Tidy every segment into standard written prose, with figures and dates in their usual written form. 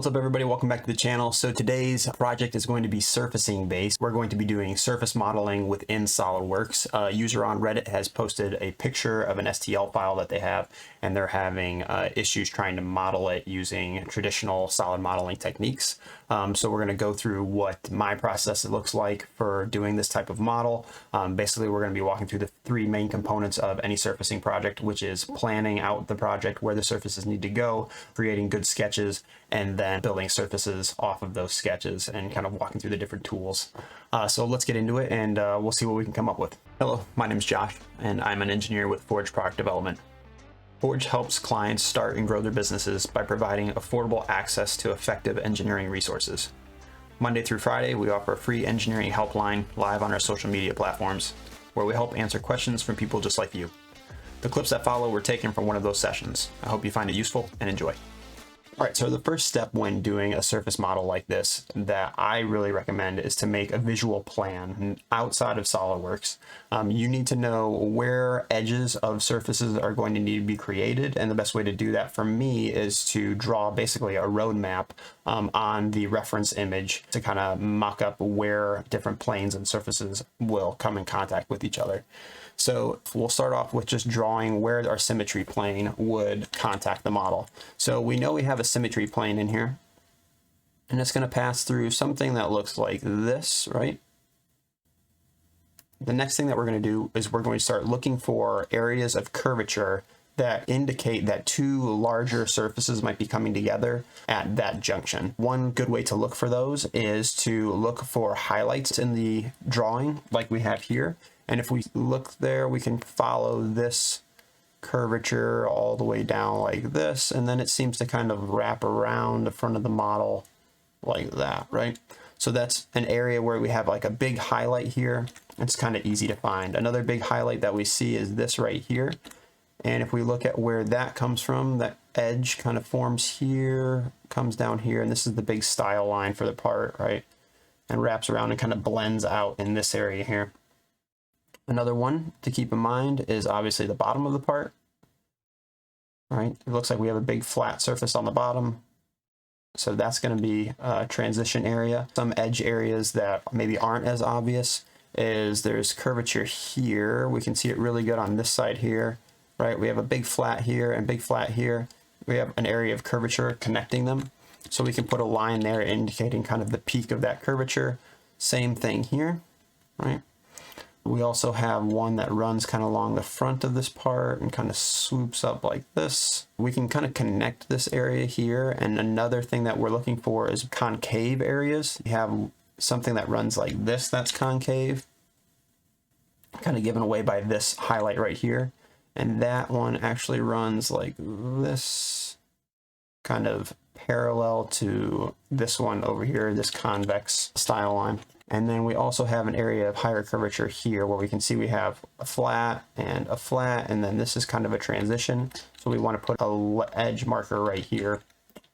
What's up, everybody? Welcome back to the channel. So today's project is going to be surfacing based. We're going to be doing surface modeling within SolidWorks. A user on Reddit has posted a picture of an STL file that they have, and they're having issues trying to model it using traditional solid modeling techniques. So we're going to go through what my process looks like for doing this type of model. Basically, we're going to be walking through the three main components of any surfacing project, which is planning out the project, where the surfaces need to go, creating good sketches, and then building surfaces off of those sketches and kind of walking through the different tools. So let's get into it, and we'll see what we can come up with. Hello, my name is Josh, and I'm an engineer with Forge Product Development. Forge helps clients start and grow their businesses by providing affordable access to effective engineering resources. Monday through Friday, we offer a free engineering helpline live on our social media platforms, where we help answer questions from people just like you. The clips that follow were taken from one of those sessions. I hope you find it useful and enjoy. All right, so the first step when doing a surface model like this that I really recommend is to make a visual plan outside of SolidWorks. You need to know where edges of surfaces are going to need to be created, and the best way to do that for me is to draw basically a roadmap on the reference image to kind of mock up where different planes and surfaces will come in contact with each other. So we'll start off with just drawing where our symmetry plane would contact the model. So we know we have a symmetry plane in here, and it's going to pass through something that looks like this, right? The next thing that we're going to do is we're going to start looking for areas of curvature that indicate that two larger surfaces might be coming together at that junction. One good way to look for those is to look for highlights in the drawing like we have here. And if we look there, we can follow this curvature all the way down like this, and then it seems to kind of wrap around the front of the model like that, right? So that's an area where we have like a big highlight here. It's kind of easy to find. Another big highlight that we see is this right here. And if we look at where that comes from, that edge kind of forms here, comes down here, and this is the big style line for the part, right? And wraps around and kind of blends out in this area here. Another one to keep in mind is obviously the bottom of the part, right? It looks like we have a big flat surface on the bottom. So that's going to be a transition area. Some edge areas that maybe aren't as obvious is there's curvature here. We can see it really good on this side here, right? We have a big flat here and big flat here. We have an area of curvature connecting them. So we can put a line there indicating kind of the peak of that curvature. Same thing here, right? We also have one that runs kind of along the front of this part and kind of swoops up like this. We can kind of connect this area here. And another thing that we're looking for is concave areas. You have something that runs like this that's concave, kind of given away by this highlight right here. And that one actually runs like this, kind of parallel to this one over here, this convex style line. And then we also have an area of higher curvature here where we can see we have a flat, and then this is kind of a transition. So we want to put a edge marker right here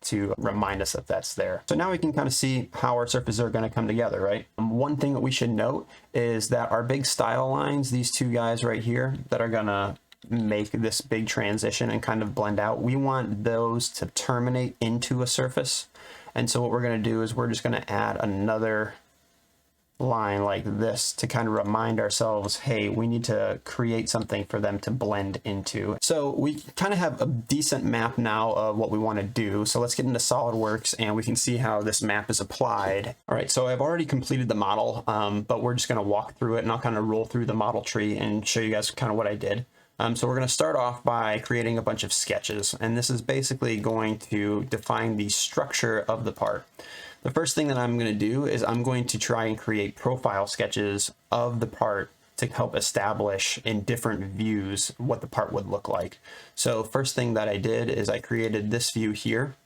to remind us that that's there. So now we can kind of see how our surfaces are going to come together, right? One thing that we should note is that our big style lines, these two guys right here that are going to make this big transition and kind of blend out, we want those to terminate into a surface. And so what we're going to do is we're just going to add another line like this to kind of remind ourselves, hey, we need to create something for them to blend into. So we kind of have a decent map now of what we want to do. So let's get into SolidWorks and we can see how this map is applied. All right, so I've already completed the model, but we're just going to walk through it, and I'll kind of roll through the model tree and show you guys kind of what I did. So we're going to start off by creating a bunch of sketches, and this is basically going to define the structure of the part. The first thing that I'm going to do is I'm going to try and create profile sketches of the part to help establish in different views what the part would look like. So first thing that I did is I created this view here,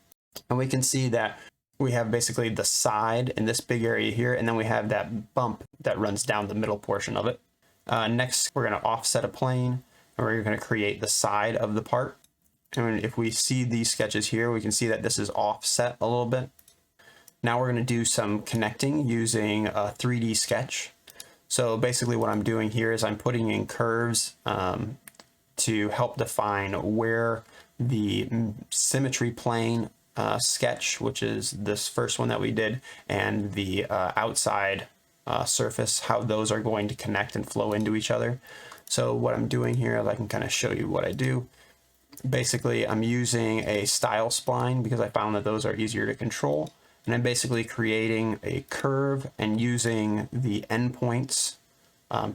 and we can see that we have basically the side in this big area here, and then we have that bump that runs down the middle portion of it. Next, we're going to offset a plane, and we're going to create the side of the part. And if we see these sketches here, we can see that this is offset a little bit. Now we're going to do some connecting using a 3D sketch. So basically what I'm doing here is I'm putting in curves to help define where the symmetry plane sketch, which is this first one that we did, and the outside surface, how those are going to connect and flow into each other. So what I'm doing here is I can kind of show you what I do. Basically, I'm using a style spline because I found that those are easier to control. And I'm basically creating a curve and using the endpoints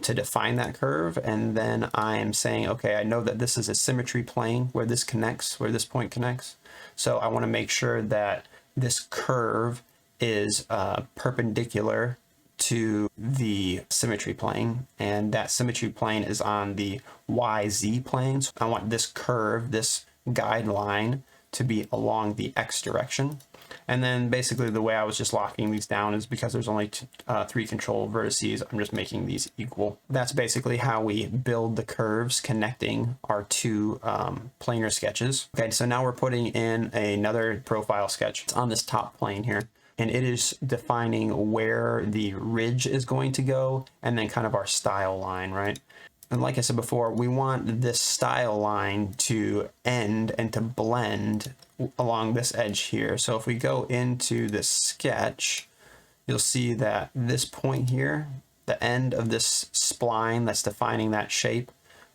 to define that curve. And then I am saying, okay, I know that this is a symmetry plane where this connects, where this point connects. So I want to make sure that this curve is perpendicular to the symmetry plane, and that symmetry plane is on the YZ plane. So I want this curve, this guideline, to be along the X direction. And then basically the way I was just locking these down is because there's only 3 control vertices, I'm just making these equal. That's basically how we build the curves connecting our 2 planar sketches. Okay, so now we're putting in another profile sketch. It's on this top plane here, and it is defining where the ridge is going to go and then kind of our style line, right? And like I said before, we want this style line to end and to blend along this edge here. So if we go into this sketch, you'll see that this point here, the end of this spline that's defining that shape,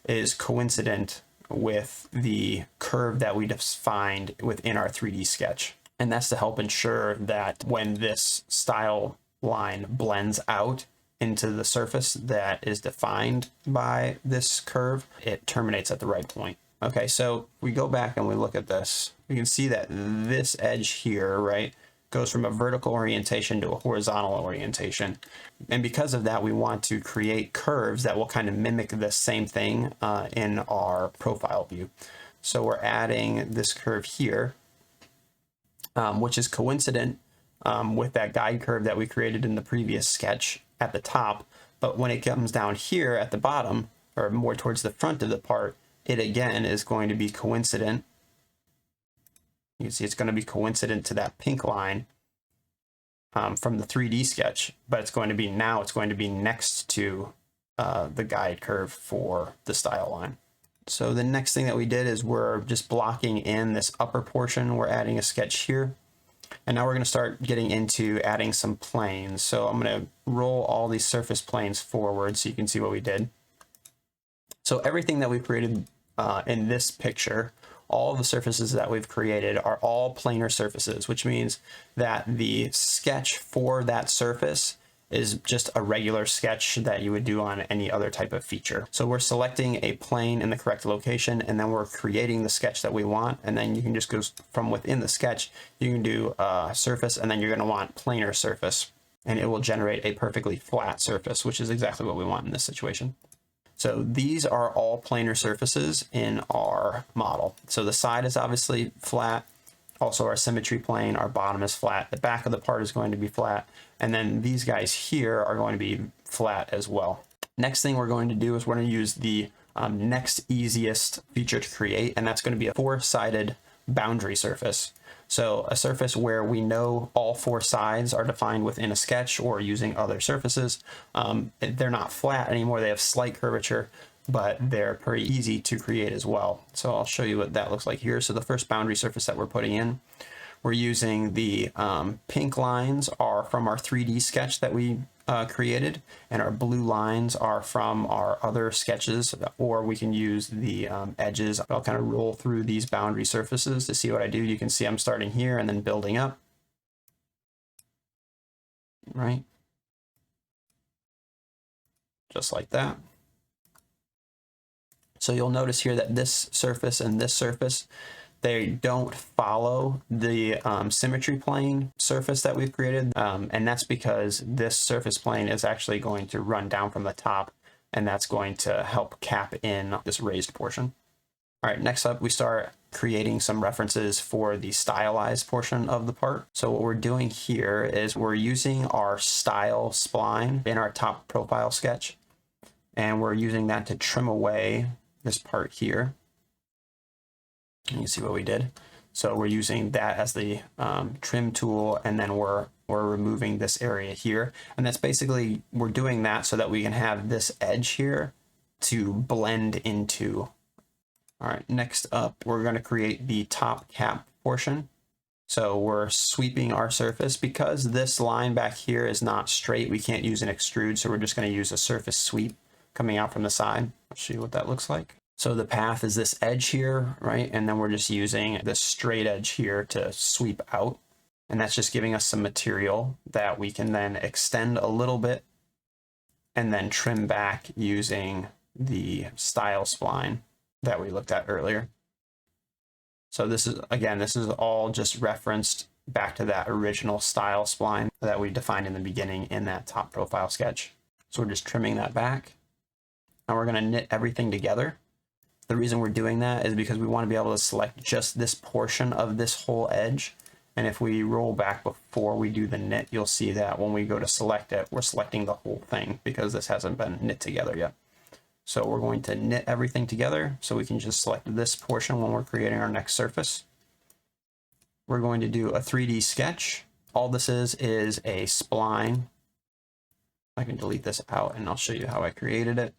is coincident with the curve that we defined within our 3D sketch. And that's to help ensure that when this style line blends out into the surface that is defined by this curve, it terminates at the right point. Okay, so we go back and we look at this. We can see that this edge here, right, goes from a vertical orientation to a horizontal orientation. And because of that, we want to create curves that will kind of mimic the same thing in our profile view. So we're adding this curve here, which is coincident with that guide curve that we created in the previous sketch at the top. But when it comes down here at the bottom, or more towards the front of the part, it again is going to be coincident. You can see it's going to be coincident to that pink line from the 3D sketch, but it's going to be next to the guide curve for the style line. So the next thing that we did is we're just blocking in this upper portion. We're adding a sketch here. And now we're going to start getting into adding some planes. So I'm going to roll all these surface planes forward so you can see what we did. So everything that we've created in this picture, all of the surfaces that we've created are all planar surfaces, which means that the sketch for that surface is just a regular sketch that you would do on any other type of feature. So we're selecting a plane in the correct location, and then we're creating the sketch that we want. And then you can just go from within the sketch, you can do surface, and then you're going to want planar surface, and it will generate a perfectly flat surface, which is exactly what we want in this situation. So these are all planar surfaces in our model. So the side is obviously flat. Also our symmetry plane, our bottom is flat. The back of the part is going to be flat. And then these guys here are going to be flat as well. Next thing we're going to do is we're going to use the next easiest feature to create, and that's going to be a 4-sided boundary surface. So a surface where we know all 4 sides are defined within a sketch or using other surfaces. They're not flat anymore, they have slight curvature, but they're pretty easy to create as well. So I'll show you what that looks like here. So the first boundary surface that we're putting in, we're using the pink lines are from our 3D sketch that we created, and our blue lines are from our other sketches, or we can use the edges. I'll kind of roll through these boundary surfaces to see what I do. You can see I'm starting here and then building up, right? Just like that. So you'll notice here that this surface and this surface, they don't follow the symmetry plane surface that we've created. And that's because this surface plane is actually going to run down from the top, and that's going to help cap in this raised portion. All right, next up, we start creating some references for the stylized portion of the part. So what we're doing here is we're using our style spline in our top profile sketch, and we're using that to trim away this part here. And you see what we did. So we're using that as the trim tool, and then we're removing this area here. And that's basically, we're doing that so that we can have this edge here to blend into. All right, next up, we're going to create the top cap portion. So we're sweeping our surface. Because this line back here is not straight, we can't use an extrude, so we're just going to use a surface sweep coming out from the side. I'll show you what that looks like. So the path is this edge here, right? And then we're just using this straight edge here to sweep out. And that's just giving us some material that we can then extend a little bit and then trim back using the style spline that we looked at earlier. So this is, again, this is all just referenced back to that original style spline that we defined in the beginning in that top profile sketch. So we're just trimming that back. Now we're going to knit everything together. The reason we're doing that is because we want to be able to select just this portion of this whole edge. And if we roll back before we do the knit, you'll see that when we go to select it, we're selecting the whole thing because this hasn't been knit together yet. So we're going to knit everything together so we can just select this portion when we're creating our next surface. We're going to do a 3D sketch. All this is a spline. I can delete this out and I'll show you how I created it.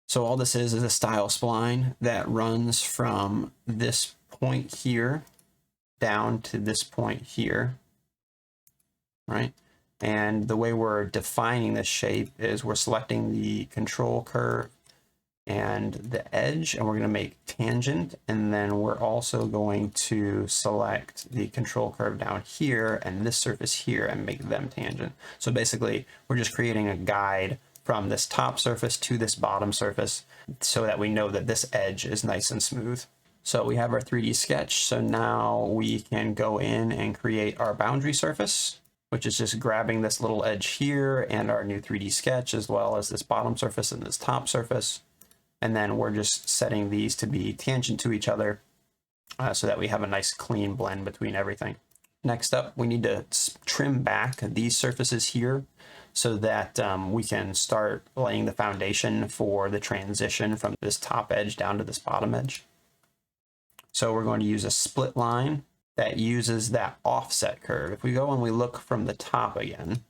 So all this is a style spline that runs from this point here down to this point here, right? And the way we're defining this shape is we're selecting the control curve and the edge, and we're going to make tangent, and then we're also going to select the control curve down here and this surface here and make them tangent. So basically, we're just creating a guide from this top surface to this bottom surface so that we know that this edge is nice and smooth. So we have our 3D sketch. So now we can go in and create our boundary surface, which is just grabbing this little edge here and our new 3D sketch, as well as this bottom surface and this top surface. And then we're just setting these to be tangent to each other so that we have a nice clean blend between everything. Next up, we need to trim back these surfaces here so that we can start laying the foundation for the transition from this top edge down to this bottom edge. So we're going to use a split line that uses that offset curve. If we go and we look from the top again,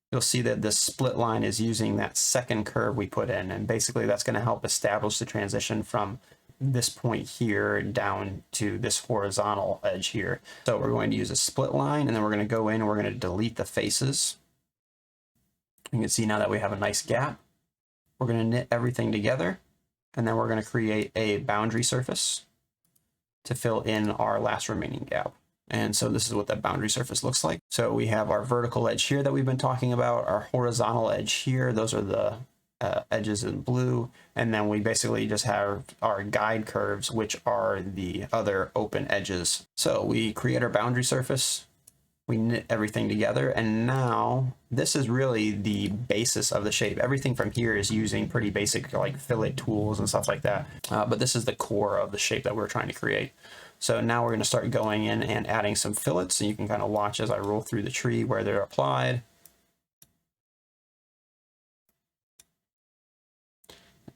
you'll see that this split line is using that second curve we put in. And basically that's going to help establish the transition from this point here down to this horizontal edge here. So we're going to use a split line, and then we're going to go in and we're going to delete the faces. You can see now that we have a nice gap. We're going to knit everything together, and then we're going to create a boundary surface to fill in our last remaining gap. And so this is what that boundary surface looks like. So we have our vertical edge here that we've been talking about, our horizontal edge here, those are the edges in blue, and then we basically just have our guide curves, which are the other open edges. So we create our boundary surface, we knit everything together, and now this is really the basis of the shape. Everything from here is using pretty basic like fillet tools and stuff like that, but this is the core of the shape that we're trying to create. So now we're going to start going in and adding some fillets, and you can kind of watch as I roll through the tree where they're applied.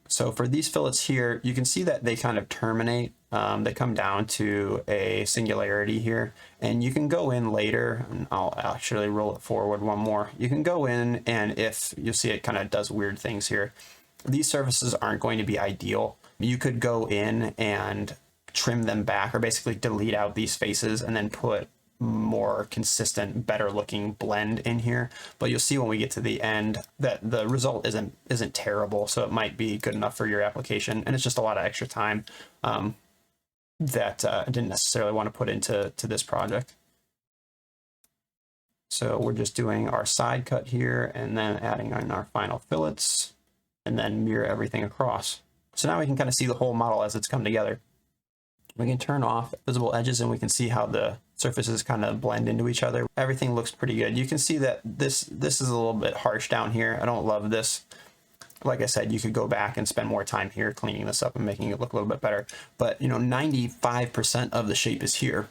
So for these fillets here, you can see that they kind of terminate. They come down to a singularity here, and you can go in later, and I'll actually roll it forward one more. You can go in, and if you'll see it kind of does weird things here. These surfaces aren't going to be ideal. You could go in and trim them back, or basically delete out these faces and then put more consistent, better looking blend in here. But you'll see when we get to the end that the result isn't terrible, so it might be good enough for your application, and it's just a lot of extra time that I didn't necessarily want to put into this project. So we're just doing our side cut here and then adding in our final fillets and then mirror everything across. So now we can kind of see the whole model as it's come together. We can turn off visible edges and we can see how the surfaces kind of blend into each other. Everything looks pretty good. You can see that this is a little bit harsh down here. I don't love this. Like I said, you could go back and spend more time here cleaning this up and making it look a little bit better. But 95% of the shape is here.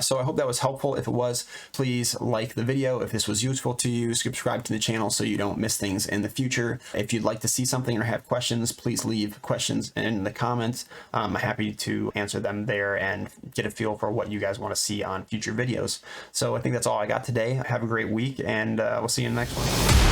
So I hope that was helpful. If it was, please like the video. If this was useful to you, subscribe to the channel so you don't miss things in the future. If you'd like to see something or have questions, please leave questions in the comments. I'm happy to answer them there and get a feel for what you guys want to see on future videos. So I think that's all I got today. Have a great week, and we'll see you in the next one.